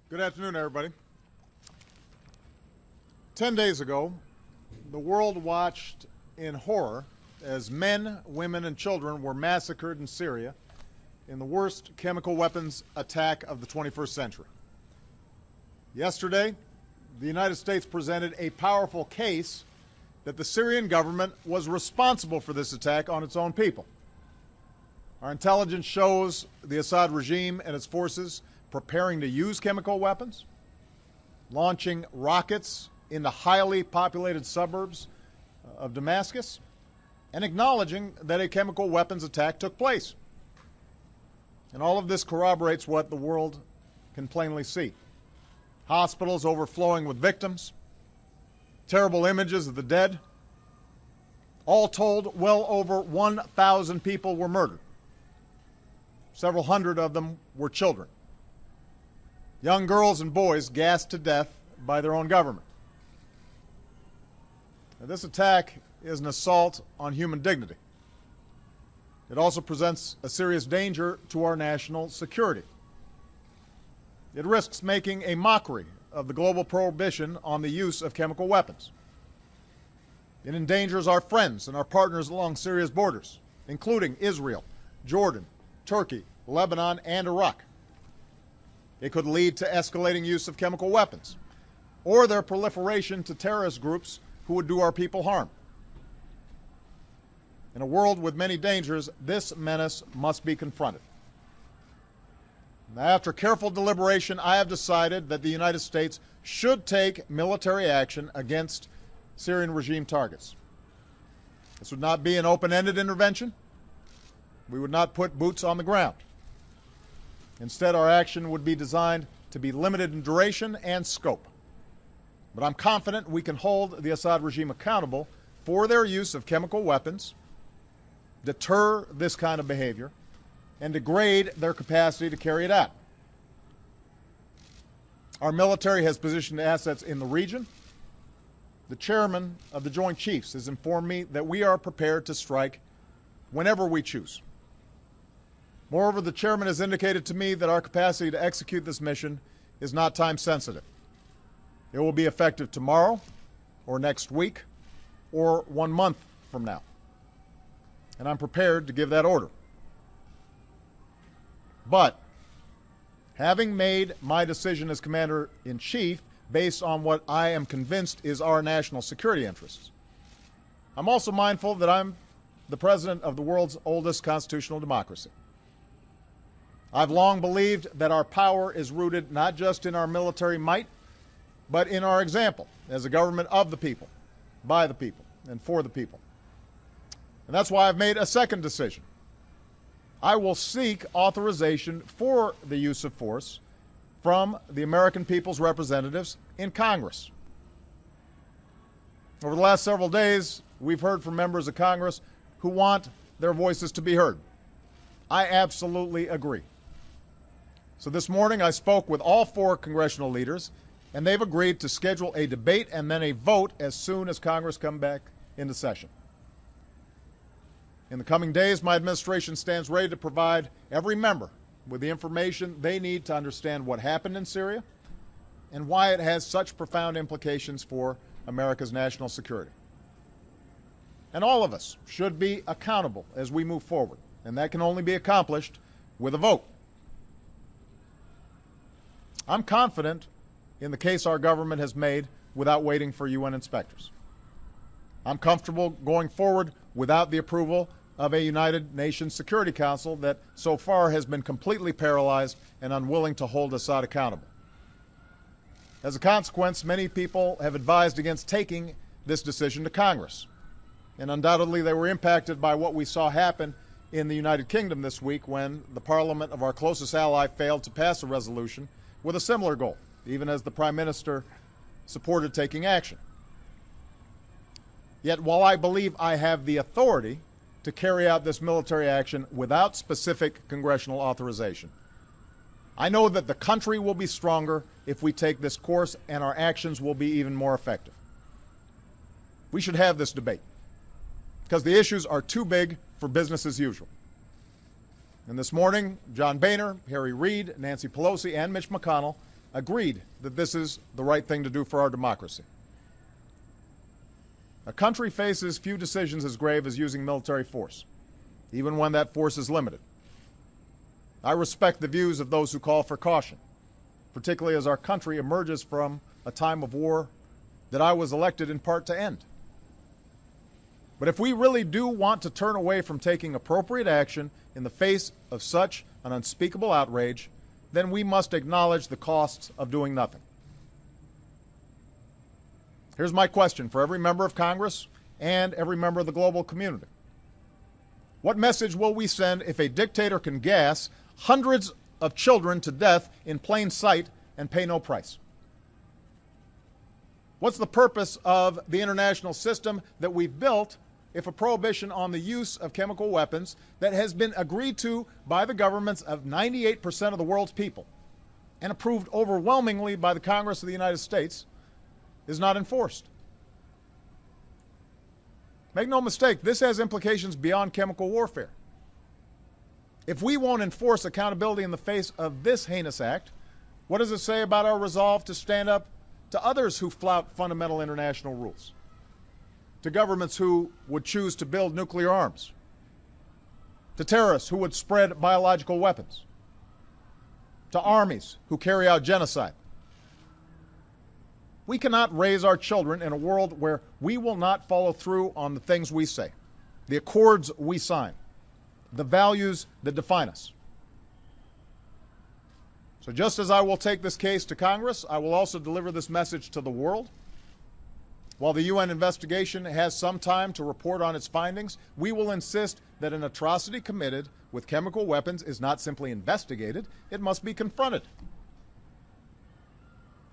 Good afternoon, everybody. 10 days ago, the world watched in horror as men, women, and children were massacred in Syria in the worst chemical weapons attack of the 21st century. Yesterday, the United States presented a powerful case that the Syrian government was responsible for this attack on its own people. Our intelligence shows the Assad regime and its forces preparing to use chemical weapons, launching rockets into highly populated suburbs of Damascus, and acknowledging that a chemical weapons attack took place. And all of this corroborates what the world can plainly see. Hospitals overflowing with victims, terrible images of the dead. All told, well over 1,000 people were murdered. Several hundred of them were children. Young girls and boys gassed to death by their own government. Now, this attack is an assault on human dignity. It also presents a serious danger to our national security. It risks making a mockery of the global prohibition on the use of chemical weapons. It endangers our friends and our partners along Syria's borders, including Israel, Jordan, Turkey, Lebanon, and Iraq. It could lead to escalating use of chemical weapons or their proliferation to terrorist groups who would do our people harm. In a world with many dangers, this menace must be confronted. Now, after careful deliberation, I have decided that the United States should take military action against Syrian regime targets. This would not be an open-ended intervention. We would not put boots on the ground. Instead, our action would be designed to be limited in duration and scope. But I'm confident we can hold the Assad regime accountable for their use of chemical weapons, deter this kind of behavior, and degrade their capacity to carry it out. Our military has positioned assets in the region. The chairman of the Joint Chiefs has informed me that we are prepared to strike whenever we choose. Moreover, the chairman has indicated to me that our capacity to execute this mission is not time sensitive. It will be effective tomorrow, or next week, or 1 month from now. And I'm prepared to give that order. But, having made my decision as Commander-in-Chief based on what I am convinced is our national security interests, I'm also mindful that I'm the President of the world's oldest constitutional democracy. I've long believed that our power is rooted not just in our military might, but in our example as a government of the people, by the people, and for the people. And that's why I've made a second decision. I will seek authorization for the use of force from the American people's representatives in Congress. Over the last several days, we've heard from members of Congress who want their voices to be heard. I absolutely agree. So this morning I spoke with all 4 congressional leaders, and they've agreed to schedule a debate and then a vote as soon as Congress comes back into session. In the coming days, my administration stands ready to provide every member with the information they need to understand what happened in Syria and why it has such profound implications for America's national security. And all of us should be accountable as we move forward, and that can only be accomplished with a vote. I'm confident in the case our government has made without waiting for UN inspectors. I'm comfortable going forward without the approval of a United Nations Security Council that so far has been completely paralyzed and unwilling to hold Assad accountable. As a consequence, many people have advised against taking this decision to Congress. And undoubtedly they were impacted by what we saw happen in the United Kingdom this week when the parliament of our closest ally failed to pass a resolution with a similar goal, even as the Prime Minister supported taking action. Yet while I believe I have the authority to carry out this military action without specific congressional authorization, I know that the country will be stronger if we take this course, and our actions will be even more effective. We should have this debate because the issues are too big for business as usual. And this morning, John Boehner, Harry Reid, Nancy Pelosi, and Mitch McConnell agreed that this is the right thing to do for our democracy. A country faces few decisions as grave as using military force, even when that force is limited. I respect the views of those who call for caution, particularly as our country emerges from a time of war that I was elected in part to end. But if we really do want to turn away from taking appropriate action in the face of such an unspeakable outrage, then we must acknowledge the costs of doing nothing. Here's my question for every member of Congress and every member of the global community. What message will we send if a dictator can gas hundreds of children to death in plain sight and pay no price? What's the purpose of the international system that we've built if a prohibition on the use of chemical weapons that has been agreed to by the governments of 98% of the world's people and approved overwhelmingly by the Congress of the United States is not enforced? Make no mistake, this has implications beyond chemical warfare. If we won't enforce accountability in the face of this heinous act, what does it say about our resolve to stand up to others who flout fundamental international rules? To governments who would choose to build nuclear arms? To terrorists who would spread biological weapons? To armies who carry out genocide? We cannot raise our children in a world where we will not follow through on the things we say, the accords we sign, the values that define us. So just as I will take this case to Congress, I will also deliver this message to the world. While the UN investigation has some time to report on its findings, we will insist that an atrocity committed with chemical weapons is not simply investigated, it must be confronted.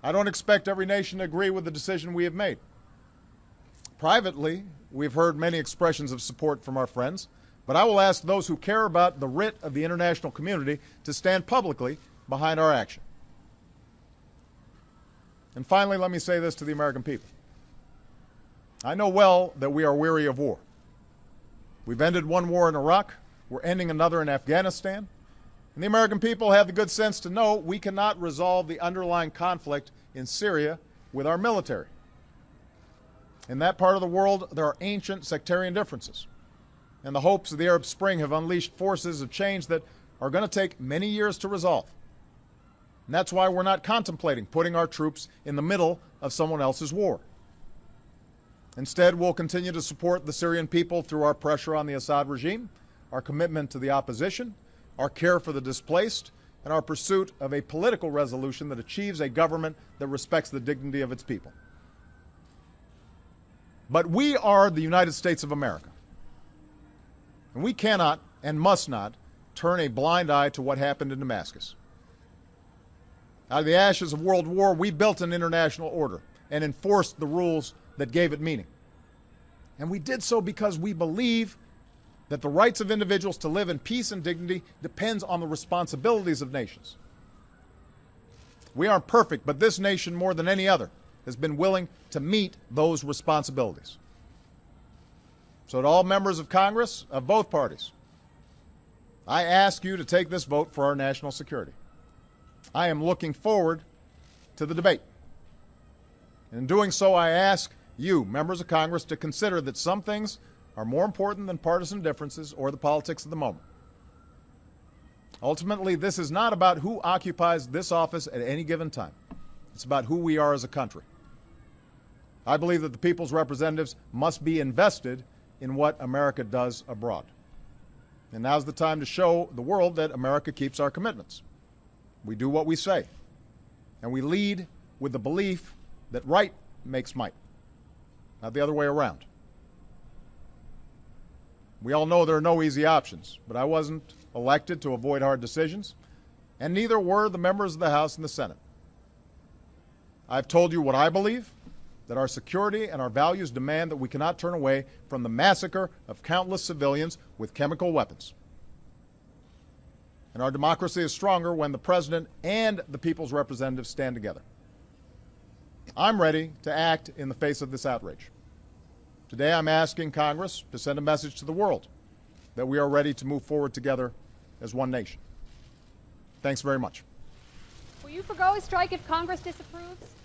I don't expect every nation to agree with the decision we have made. Privately, we've heard many expressions of support from our friends, but I will ask those who care about the writ of the international community to stand publicly behind our action. And finally, let me say this to the American people. I know well that we are weary of war. We've ended one war in Iraq, we're ending another in Afghanistan, and the American people have the good sense to know we cannot resolve the underlying conflict in Syria with our military. In that part of the world, there are ancient sectarian differences, and the hopes of the Arab Spring have unleashed forces of change that are going to take many years to resolve. And that's why we're not contemplating putting our troops in the middle of someone else's war. Instead, we'll continue to support the Syrian people through our pressure on the Assad regime, our commitment to the opposition, our care for the displaced, and our pursuit of a political resolution that achieves a government that respects the dignity of its people. But we are the United States of America, and we cannot and must not turn a blind eye to what happened in Damascus. Out of the ashes of World War, we built an international order and enforced the rules that gave it meaning. And we did so because we believe that the rights of individuals to live in peace and dignity depends on the responsibilities of nations. We aren't perfect, but this nation, more than any other, has been willing to meet those responsibilities. So to all members of Congress of both parties, I ask you to take this vote for our national security. I am looking forward to the debate. And in doing so, I ask you, members of Congress, to consider that some things are more important than partisan differences or the politics of the moment. Ultimately, this is not about who occupies this office at any given time. It's about who we are as a country. I believe that the people's representatives must be invested in what America does abroad. And now's the time to show the world that America keeps our commitments. We do what we say, and we lead with the belief that right makes might, not the other way around. We all know there are no easy options, but I wasn't elected to avoid hard decisions, and neither were the members of the House and the Senate. I've told you what I believe, that our security and our values demand that we cannot turn away from the massacre of countless civilians with chemical weapons. And our democracy is stronger when the President and the people's representatives stand together. I'm ready to act in the face of this outrage. Today I'm asking Congress to send a message to the world that we are ready to move forward together as one nation. Thanks very much. Will you forgo a strike if Congress disapproves?